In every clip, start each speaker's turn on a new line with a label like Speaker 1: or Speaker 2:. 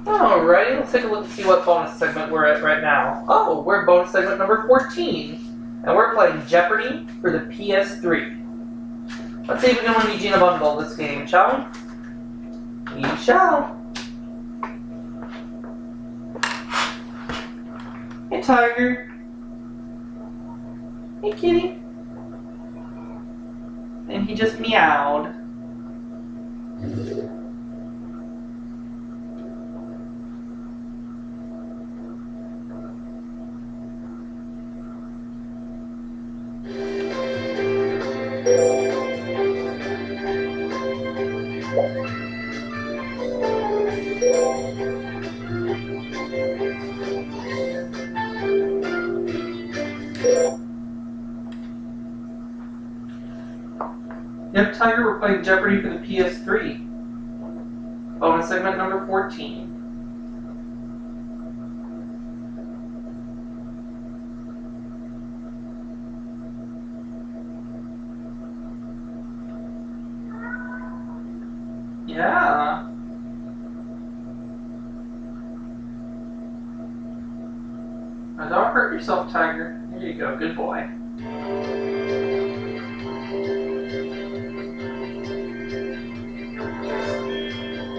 Speaker 1: Alrighty, let's take a look and see what bonus segment we're at right now. Oh, we're at bonus segment number 14, and we're playing Jeopardy for the PS3. Let's see if we can win Eugene a bundle this game, shall we? We shall. Hey, Tiger. Hey, kitty. And he just meowed. Yep, Tiger, we're playing Jeopardy for the PS3. Bonus segment number 14. Yeah. Now don't hurt yourself, Tiger. There you go, good boy.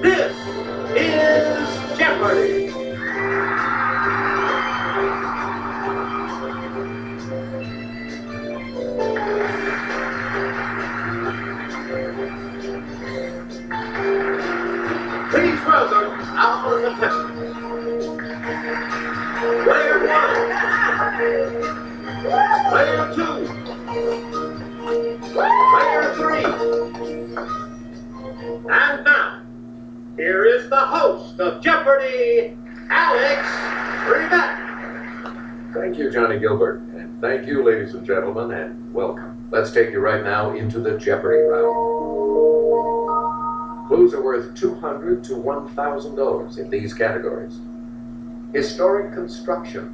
Speaker 2: This is Jeopardy! Please welcome our contestants. Player 1. Player 2. Player 3. And now, here is the host of Jeopardy, Alex Trebek.
Speaker 3: Thank you, Johnny Gilbert, and thank you, ladies and gentlemen, and welcome. Let's take you right now into the Jeopardy round. Clues are worth $200 to $1,000 in these categories. Historic construction.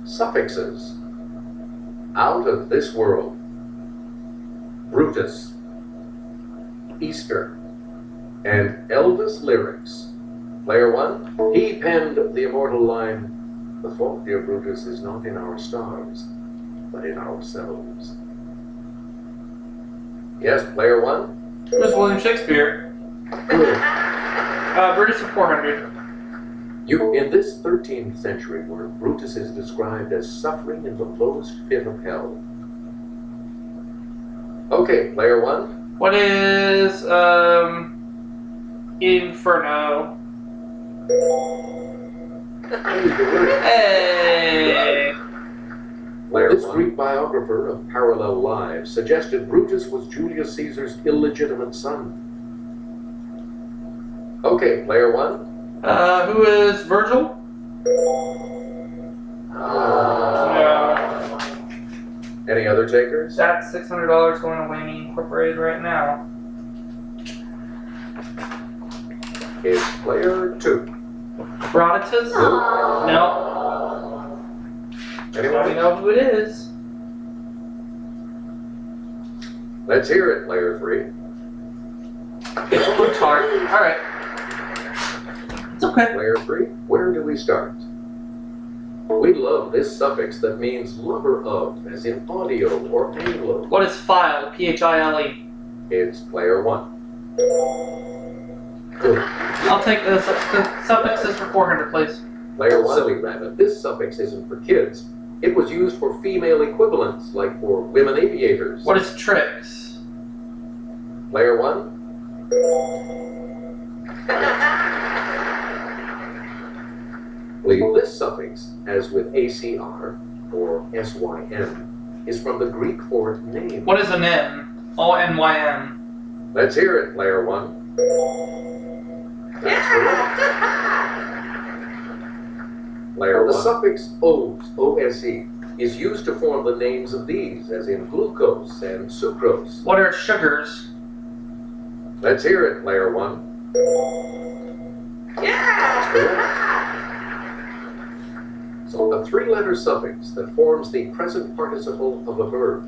Speaker 3: Suffixes. Out of this world. Brutus. Easter. And Elvis lyrics. Player 1, he penned the immortal line, "The fault, dear Brutus, is not in our stars, but in ourselves." Yes, player 1?
Speaker 1: It was William Shakespeare.
Speaker 3: Good.
Speaker 1: Brutus of 400.
Speaker 3: In this 13th century work, Brutus is described as suffering in the lowest pit of hell. Okay, player 1?
Speaker 1: What is, Inferno? Hey!
Speaker 3: This Greek biographer of parallel lives suggested Brutus was Julius Caesar's illegitimate son. Okay, player 1?
Speaker 1: Who is Virgil?
Speaker 3: Any other takers?
Speaker 1: That's $600 going to Whammy Incorporated right now.
Speaker 3: Is player 2?
Speaker 1: Herodotus? No.
Speaker 3: Anyone?
Speaker 1: We know who it is.
Speaker 3: Let's hear it, player 3.
Speaker 1: It's Plutarch. Alright. It's okay.
Speaker 3: Player 3, where do we start? We love this suffix that means lover of, as in audio or Anglo.
Speaker 1: What is file? P-H-I-L-E.
Speaker 3: It's player 1. Good.
Speaker 1: I'll take the suffixes for 400, please.
Speaker 3: Player 1, silly rabbit, this suffix isn't for kids. It was used for female equivalents, like for women aviators.
Speaker 1: What is tricks?
Speaker 3: Player 1? This suffix, as with ACR or SYN, is from the Greek for name.
Speaker 1: What is an N? O-N-Y-N.
Speaker 3: Let's hear it, player 1. That's correct. Player 1. The suffix "ose," O-S-E, is used to form the names of these, as in glucose and sucrose.
Speaker 1: What are sugars?
Speaker 3: Let's hear it, player 1. That's correct. So a three-letter suffix that forms the present participle of a verb,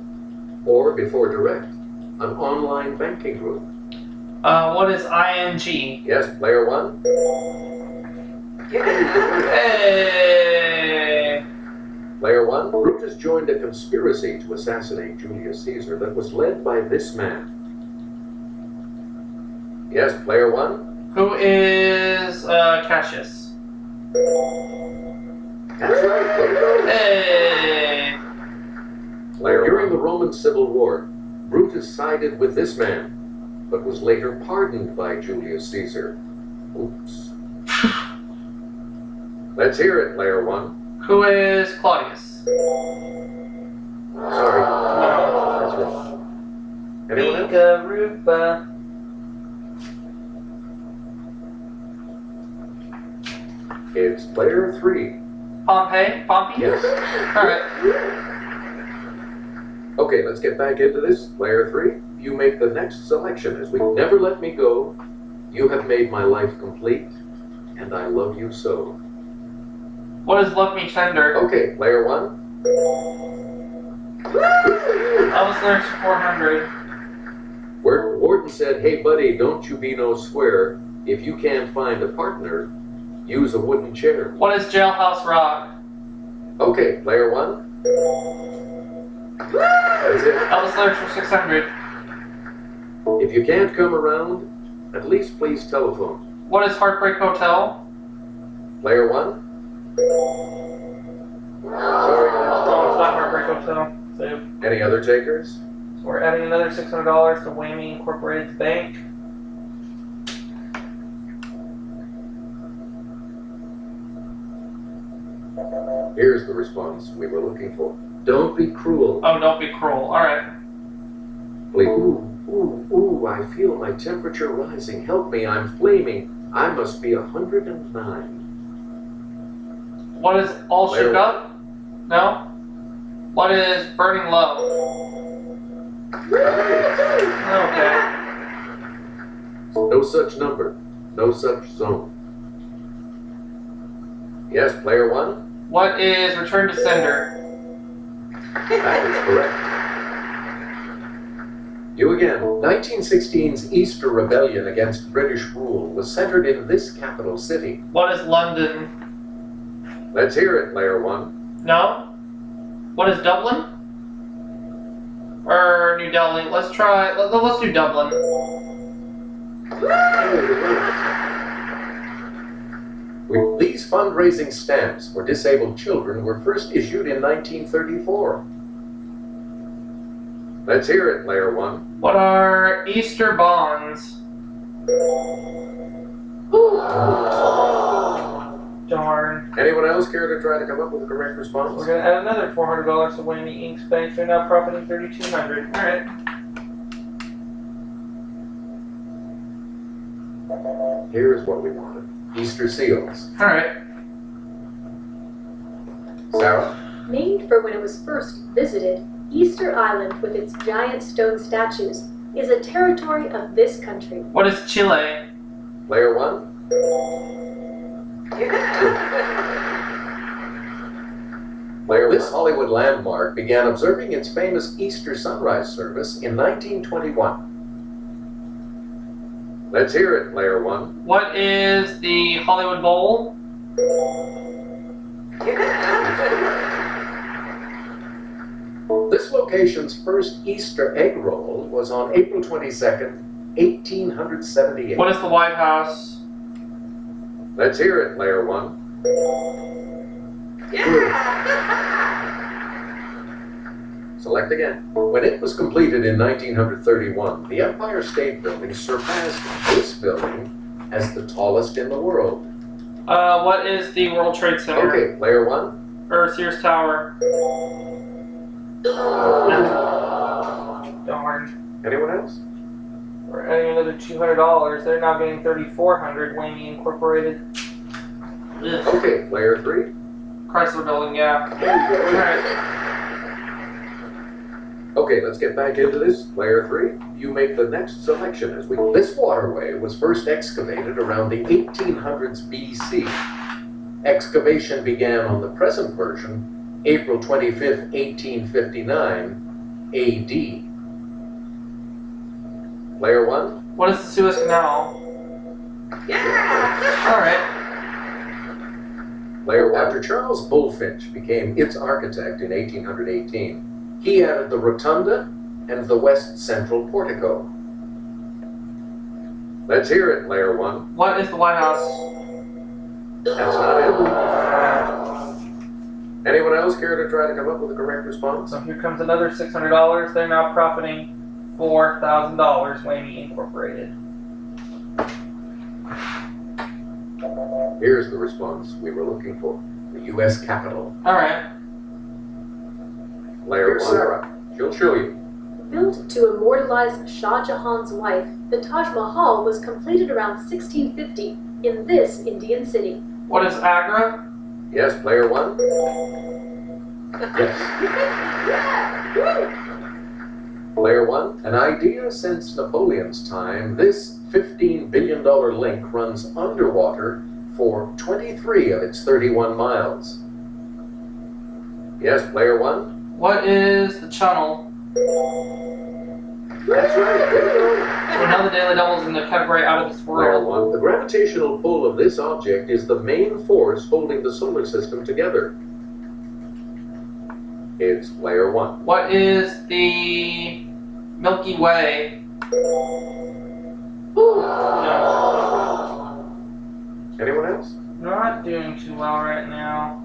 Speaker 3: or before direct, an online banking group.
Speaker 1: What is ING?
Speaker 3: Yes, player one.
Speaker 1: Hey!
Speaker 3: Player one. Brutus joined a conspiracy to assassinate Julius Caesar that was led by this man. Yes, player one.
Speaker 1: Who is Cassius?
Speaker 3: That's right, player two.
Speaker 1: Hey!
Speaker 3: Player during the Roman Civil War, Brutus sided with this man, but was later pardoned by Julius Caesar. Oops. Let's hear it, player one.
Speaker 1: Who is Claudius?
Speaker 3: Sorry. That's wrong. Anyone else?
Speaker 1: Rupa.
Speaker 3: It's player three.
Speaker 1: Pompey? Pompey?
Speaker 3: Yes.
Speaker 1: Alright.
Speaker 3: Okay, let's get back into this. Player three, you make the next selection as we never let me go. You have made my life complete, and I love you so.
Speaker 1: What is Love Me Tender?
Speaker 3: Okay, player one.
Speaker 1: I was there for 400.
Speaker 3: Where Warden said, hey buddy, don't you be no square. If you can't find a partner, use a wooden chair.
Speaker 1: What is Jailhouse Rock?
Speaker 3: Okay, player one. That's it.
Speaker 1: I was there for 600.
Speaker 3: If you can't come around, at least please telephone.
Speaker 1: What is Heartbreak Hotel?
Speaker 3: Player one. Sorry.
Speaker 1: Oh, it's not Heartbreak Hotel. So
Speaker 3: Any other takers?
Speaker 1: we're adding another $600 to Whammy Incorporated's bank.
Speaker 3: Here's the response we were looking for. Don't be cruel.
Speaker 1: Oh, don't be cruel. Alright.
Speaker 3: Please. Ooh, I feel my temperature rising. Help me, I'm flaming. I must be 109.
Speaker 1: What is All Shook
Speaker 3: Player
Speaker 1: Up? No? What is Burning Low? Okay.
Speaker 3: No such number. No such zone. Yes, player one?
Speaker 1: What is Return to Sender?
Speaker 3: That is correct. You again. 1916's Easter Rebellion against British rule was centered in this capital city.
Speaker 1: What is London?
Speaker 3: Let's hear it, player one.
Speaker 1: No? What is Dublin? Or New Delhi? Let's try. Let's do Dublin.
Speaker 3: These fundraising stamps for disabled children were first issued in 1934. Let's hear it, player one.
Speaker 1: What are Easter bonds? Darn.
Speaker 3: Anyone else care to try to come up with the correct response?
Speaker 1: We're gonna add another $400 to Whammy Inc's bank. They're now profiting $3,200. All right.
Speaker 3: Here's what we wanted. Easter seals.
Speaker 1: All right.
Speaker 3: Sarah?
Speaker 4: Named for when it was first visited, Easter Island, with its giant stone statues, is a territory of this country.
Speaker 1: What is Chile?
Speaker 3: Player one? This Hollywood landmark began observing its famous Easter sunrise service in 1921. Let's hear it, player one.
Speaker 1: What is the Hollywood Bowl?
Speaker 3: This location's first Easter egg roll was on April 22nd, 1878.
Speaker 1: What is the White House?
Speaker 3: Let's hear it, player one. Select again. When it was completed in 1931, the Empire State Building surpassed this building as the tallest in the world.
Speaker 1: What is the World Trade Center?
Speaker 3: Okay, player one.
Speaker 1: Or Sears Tower? Darn.
Speaker 3: Anyone else?
Speaker 1: We're adding another $200. They're now getting $3,400. Whammy Incorporated. Ugh.
Speaker 3: Okay, player three.
Speaker 1: Chrysler Building, yeah. Alright.
Speaker 3: Okay, let's get back into this. Player three, you make the next selection as we... This waterway was first excavated around the 1800s BC. Excavation began on the present version, April 25th, 1859 AD. Player one?
Speaker 1: What is the Suez Canal? Alright.
Speaker 3: Player one. After Charles Bulfinch became its architect in 1818, he added the rotunda and the west central portico. Let's hear it, player one.
Speaker 1: What is the White House?
Speaker 3: That's not it. Anyone else care to try to come up with a correct response?
Speaker 1: So here comes another $600. They're now profiting $4,000, Whammy Incorporated.
Speaker 3: Here's the response we were looking for. The U.S. Capitol.
Speaker 1: Alright.
Speaker 3: Player one. Sarah. She'll show you.
Speaker 4: Built to immortalize Shah Jahan's wife, the Taj Mahal was completed around 1650 in this Indian city.
Speaker 1: What is Agra?
Speaker 3: Yes, player one. Yes. Player one. An idea since Napoleon's time, this $15 billion link runs underwater for 23 of its 31 miles. Yes, player one.
Speaker 1: What is the Channel?
Speaker 3: That's right. There you go.
Speaker 1: So now the Daily Double's in the category out of this
Speaker 3: Player
Speaker 1: world.
Speaker 3: one. The gravitational pull of this object is the main force holding the solar system together. It's player one.
Speaker 1: What is the Milky Way? No.
Speaker 3: Anyone else?
Speaker 1: Not doing too well right now.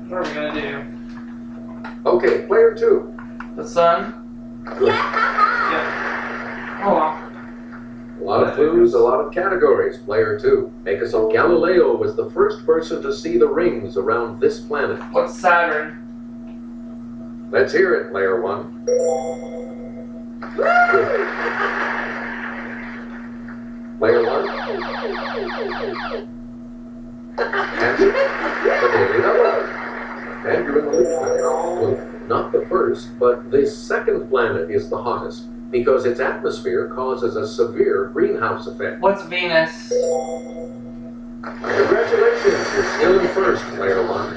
Speaker 1: What are we gonna do?
Speaker 3: Okay, player two.
Speaker 1: The Sun?
Speaker 3: Good.
Speaker 1: Yeah. Oh well.
Speaker 3: A lot of clues, a lot of categories. Player two. Make us up. Galileo was the first person to see the rings around this planet.
Speaker 1: What's Saturn?
Speaker 3: Let's hear it, player one. Good. Player one. Answer. The Daily Double. And you're in the lead. Well, not the first, but the second planet is the hottest because its atmosphere causes a severe greenhouse effect.
Speaker 1: What's Venus?
Speaker 3: Congratulations, you're still in first, player one.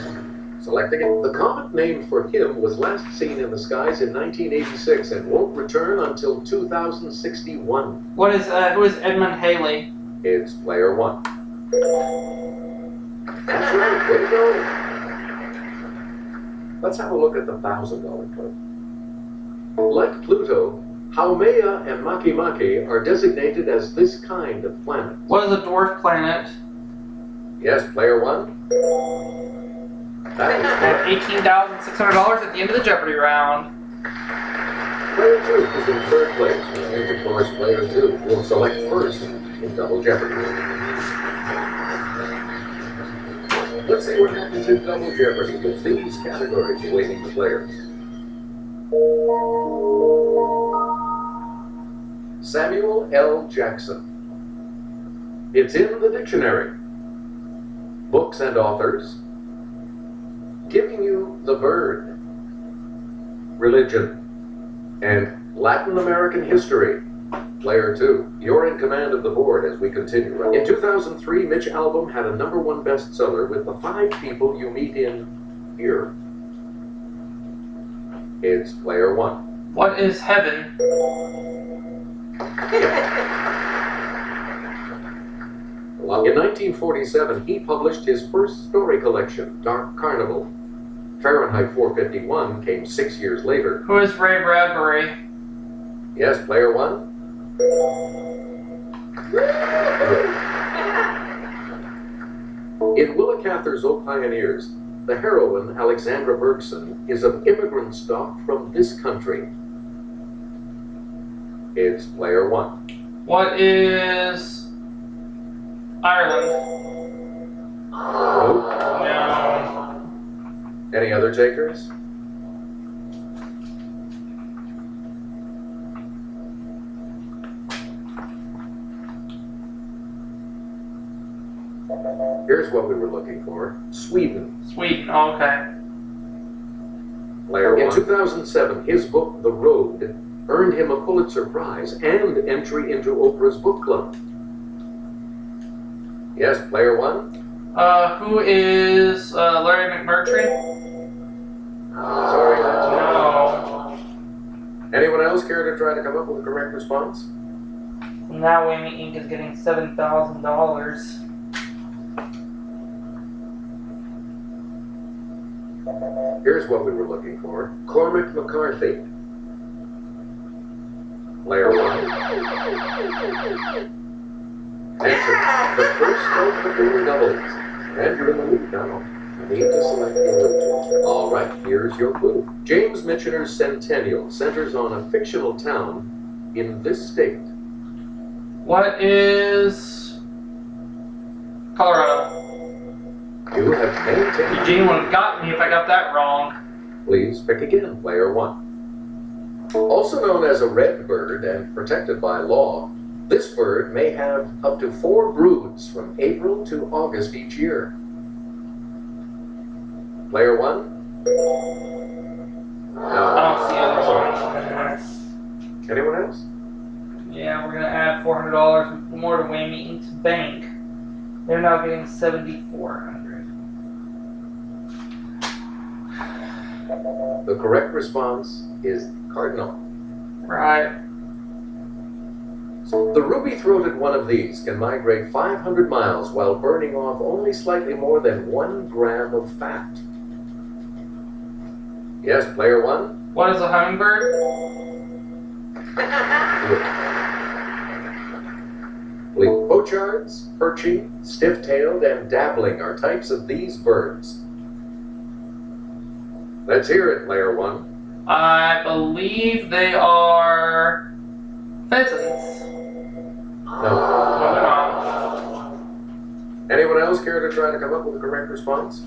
Speaker 3: Selecting it. The comet named for him was last seen in the skies in 1986 and won't return until 2061.
Speaker 1: What is who is Edmund Halley?
Speaker 3: It's player one. That's right, way to go. Let's have a look at the $1,000 club. Like Pluto, Haumea and Makemake are designated as this kind of planet.
Speaker 1: What is a dwarf planet?
Speaker 3: Yes, player one. That is
Speaker 1: $18,600 at the end of the Jeopardy round.
Speaker 3: player two is in third place. And of course, player two will select first in Double Jeopardy. Let's see what happens in Double Jeopardy with these categories awaiting the players. Samuel L. Jackson. It's in the dictionary. Books and authors. Giving you the bird. Religion. And Latin American history. Player two, you're in command of the board as we continue. In 2003, Mitch Albom had a #1 bestseller with the 5 people you meet in here. It's player one.
Speaker 1: What is heaven?
Speaker 3: In 1947, he published his first story collection, Dark Carnival. Fahrenheit 451 came 6 years later.
Speaker 1: Who is Ray Bradbury?
Speaker 3: Yes, player one. In Willa Cather's O Pioneers, the heroine, Alexandra Bergson, is of immigrant stock from this country. It's player one.
Speaker 1: What is Ireland?
Speaker 3: Nope.
Speaker 1: No.
Speaker 3: Any other takers? Here's what we were looking for. Sweden.
Speaker 1: Sweden. Oh, okay.
Speaker 3: Player one. In 2007, his book, The Road, earned him a Pulitzer Prize and entry into Oprah's book club. Yes, player one.
Speaker 1: Who is Larry McMurtry?
Speaker 3: Sorry, that's
Speaker 1: No.
Speaker 3: Anyone else care to try to come up with a correct response?
Speaker 1: Now Whammy Inc. is getting $7,000.
Speaker 3: Here's what we were looking for. Cormac McCarthy. Player 1. Answer. The first of the three doubles. And you're in the lead now. You need to select your region. All right, here's your clue. James Michener's Centennial centers on a fictional town in this state.
Speaker 1: What is Colorado?
Speaker 3: You have maintained.
Speaker 1: Eugene would have got me if I got that wrong.
Speaker 3: Please pick again, player 1. Also known as a red bird and protected by law, this bird may have up to 4 broods from April to August each year. Player 1?
Speaker 1: I
Speaker 3: No.
Speaker 1: don't see it.
Speaker 3: Anyone else?
Speaker 1: Yeah, we're gonna add $400 more to Whammy Inc.'s bank. They're now getting $7,400.
Speaker 3: The correct response is cardinal.
Speaker 1: Right.
Speaker 3: The ruby-throated one of these can migrate 500 miles while burning off only slightly more than 1 gram of fat. Yes, player 1?
Speaker 1: What is a hummingbird?
Speaker 3: Pochards, perching, stiff-tailed, and dabbling are types of these birds. Let's hear it, player 1.
Speaker 1: I believe they are pheasants.
Speaker 3: No.
Speaker 1: No, they're not.
Speaker 3: Anyone else care to try to come up with a correct response?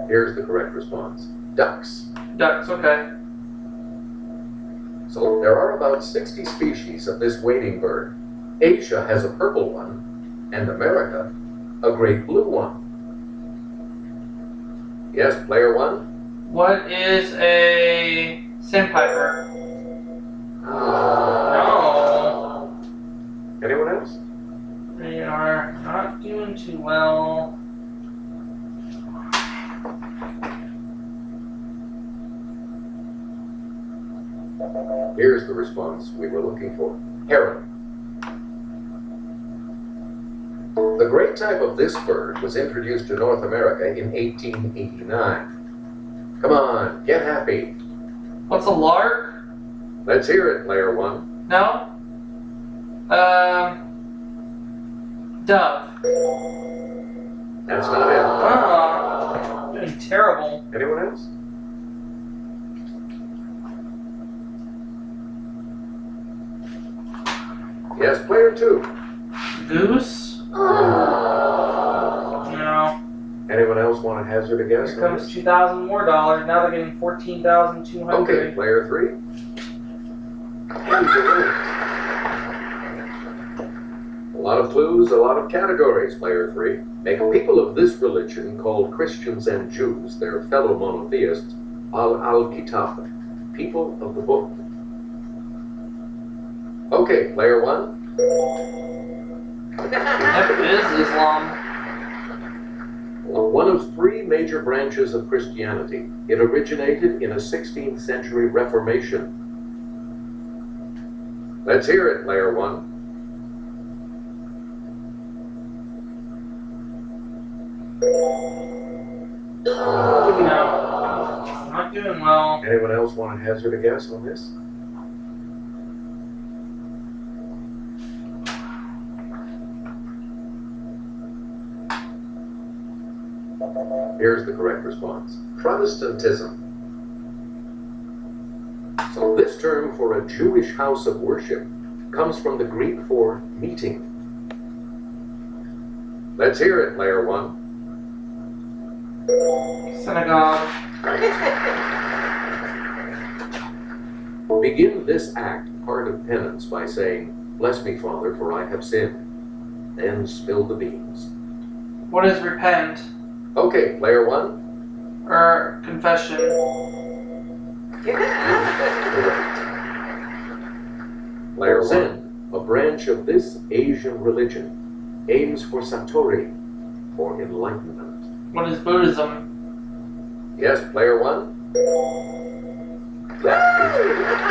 Speaker 3: Here's the correct response. Ducks.
Speaker 1: Ducks, okay.
Speaker 3: So there are about 60 species of this wading bird. Asia has a purple one, and America a great blue one. Yes, player 1?
Speaker 1: What is a sandpiper? No.
Speaker 3: Anyone else?
Speaker 1: They are not doing too well.
Speaker 3: Here's the response we were looking for. Heron. The great type of this bird was introduced to North America in 1889. Come on, get happy.
Speaker 1: What's a lark?
Speaker 3: Let's hear it, player 1.
Speaker 1: No? Dove.
Speaker 3: That's not it.
Speaker 1: Ah, doing terrible.
Speaker 3: Anyone else? Yes, player 2.
Speaker 1: Goose? No.
Speaker 3: Anyone else want to hazard a guess?
Speaker 1: Here comes $2,000 more. Now they're getting $14,200.
Speaker 3: Okay, player 3. And you're winning. A lot of clues, a lot of categories, player 3. Make people of this religion, called Christians and Jews, their fellow monotheists, al-Kitab, people of the book. Okay, player 1.
Speaker 1: Yep, it is Islam.
Speaker 3: One of 3 major branches of Christianity. It originated in a 16th century Reformation. Let's hear it, player 1.
Speaker 1: No. Not doing well.
Speaker 3: Anyone else want to hazard a guess on this? Here's the correct response. Protestantism. So this term for a Jewish house of worship comes from the Greek for meeting. Let's hear it, player 1.
Speaker 1: Synagogue.
Speaker 3: Begin this act, part of penance, by saying, "Bless me, Father, for I have sinned." Then spill the beans.
Speaker 1: What is repent?
Speaker 3: Okay, player 1.
Speaker 1: Or confession?
Speaker 3: Correct. Player 1. A branch of this Asian religion aims for Satori, or enlightenment.
Speaker 1: What is Buddhism?
Speaker 3: Yes, player one. That is correct.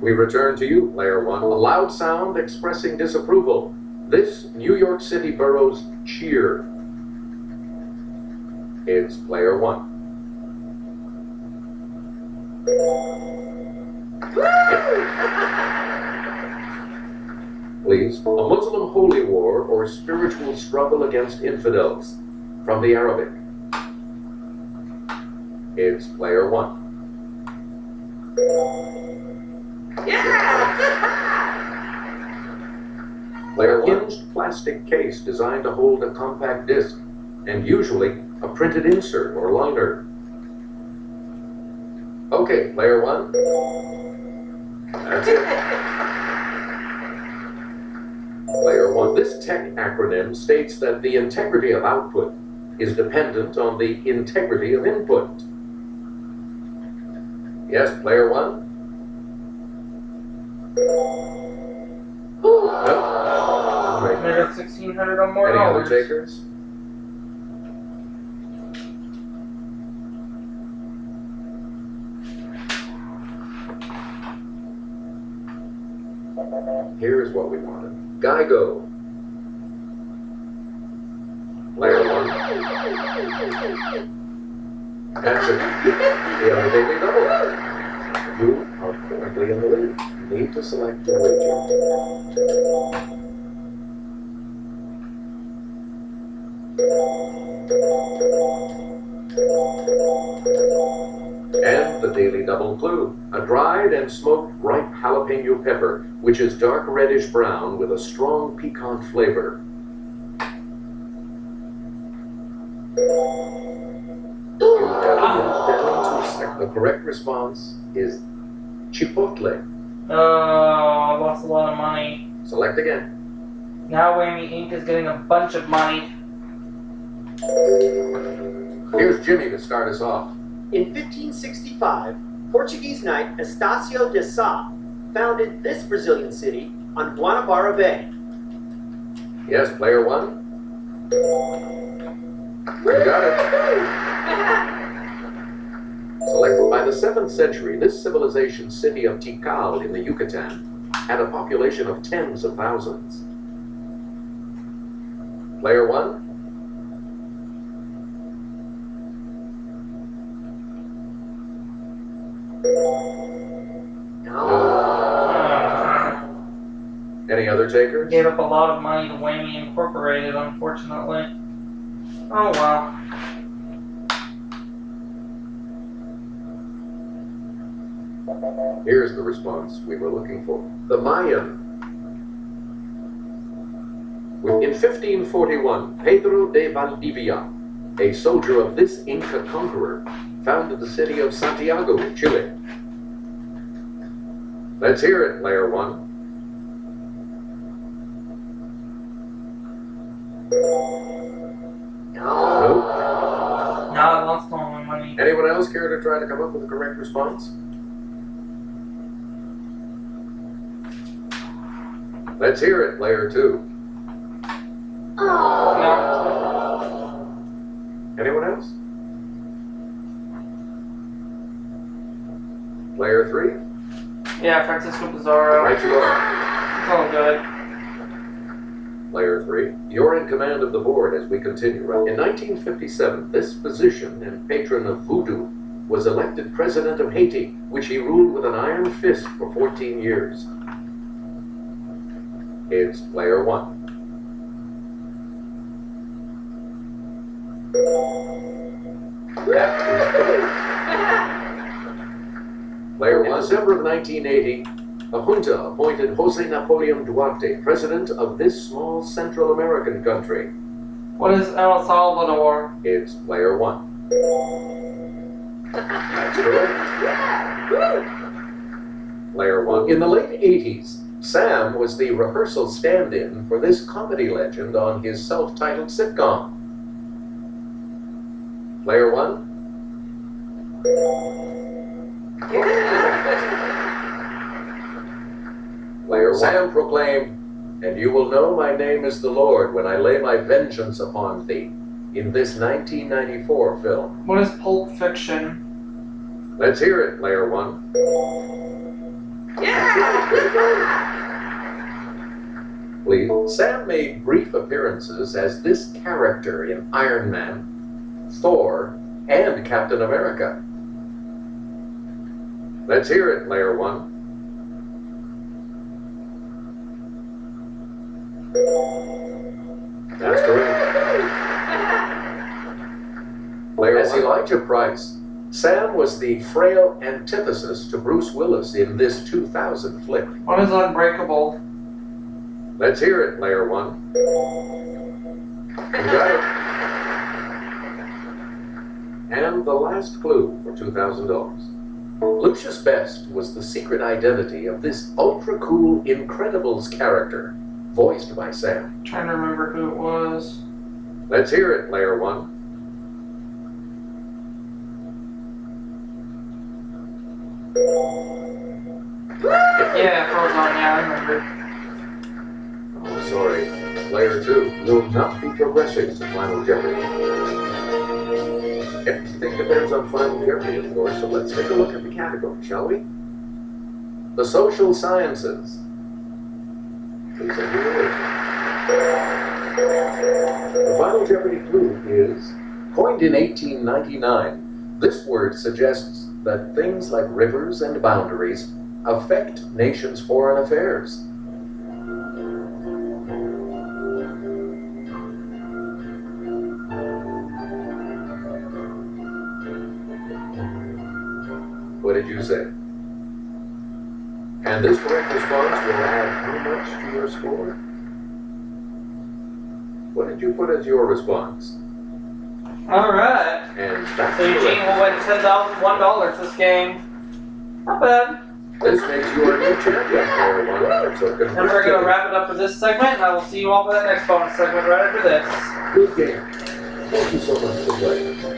Speaker 3: We return to you, player one. A loud sound expressing disapproval. This New York City borough's cheer. It's player one. Please. A Muslim holy war or spiritual struggle against infidels. From the Arabic. It's player one. Player one. Hinged plastic case designed to hold a compact disc, and usually a printed insert or liner. Okay, player one. That's it. Player one. This tech acronym states that the integrity of output is dependent on the integrity of input. Yes, player one. No.
Speaker 1: Made up 1,600 or more
Speaker 3: Any other
Speaker 1: dollars.
Speaker 3: takers? Here's what we wanted. Geigo. Player one. That's it. The other daily double. You are currently in the lead. You need to select your wager. And the daily double clue. A dried and smoked ripe jalapeno pepper, which is dark reddish brown with a strong piquant flavor. You have down to select. The correct response is chipotle.
Speaker 1: I lost a lot of money.
Speaker 3: Select again.
Speaker 1: Now Whammy Inc. is getting a bunch of money.
Speaker 3: Here's Jimmy to start us off.
Speaker 5: In 1565, Portuguese knight Estácio de Sá founded this Brazilian city on Guanabara Bay.
Speaker 3: Yes, player one. You got it. Selected by the 7th century, this civilization city of Tikal in the Yucatan had a population of tens of thousands. Player one. Any other takers?
Speaker 1: Gave up a lot of money to Whammy Incorporated, unfortunately. Oh well.
Speaker 3: Here's the response we were looking for. The Mayan. In 1541, Pedro de Valdivia, a soldier of this Inca conqueror, founded the city of Santiago in Chile. Let's hear it, player one. Nope.
Speaker 1: Now I lost all my money.
Speaker 3: Anyone else care to try to come up with the correct response? Let's hear it, player two.
Speaker 1: No.
Speaker 3: Anyone else? Player three?
Speaker 1: Yeah, Francisco Pizarro.
Speaker 3: Right you are.
Speaker 1: It's all good.
Speaker 3: Player three, you're in command of the board as we continue. In 1957, this physician and patron of voodoo was elected president of Haiti, which he ruled with an iron fist for 14 years. It's player one. That is correct. Player one. In December of 1980, a junta appointed Jose Napoleon Duarte president of this small Central American country.
Speaker 1: What is El Salvador?
Speaker 3: It's player one. That's correct. Player one. In the late 80s, Sam was the rehearsal stand-in for this comedy legend on his self-titled sitcom. Player one. Player one. Sam proclaimed, And you will know my name is the Lord when I lay my vengeance upon thee in this 1994 film.
Speaker 1: What is Pulp Fiction?
Speaker 3: Let's hear it, Player One. Please. Sam made brief appearances as this character in Iron Man, Thor, and Captain America. Let's hear it, Player One. That's correct. Player as Elijah Price, Sam was the frail antithesis to Bruce Willis in this 2000 flick.
Speaker 1: What is Unbreakable?
Speaker 3: Let's hear it, Player One. You got it. And the last clue for $2,000. Lucius Best was the secret identity of this ultra-cool Incredibles character, voiced by Sam.
Speaker 1: I'm trying to remember who it was.
Speaker 3: Let's hear it, Player One.
Speaker 1: Yeah, Frozone, yeah, I remember.
Speaker 3: Oh, sorry. Player Two will not be progressing to Final Jeopardy. Everything depends on Final Jeopardy, of course, so let's take a look at the category, shall we? The social sciences. Please enter your word. The Final Jeopardy clue is, coined in 1899, this word suggests that things like rivers and boundaries affect nations' foreign affairs. What did you say? And this correct response will add how much to your score? What did you put as your response?
Speaker 1: Alright.
Speaker 3: And that's
Speaker 1: So Eugene will win $10,001 this game. Not bad.
Speaker 3: This makes you our new champion, Player One. So
Speaker 1: And we're going to wrap it up for this segment, and I will see you all for that next bonus segment right after this.
Speaker 3: Good game. Thank you so much for playing.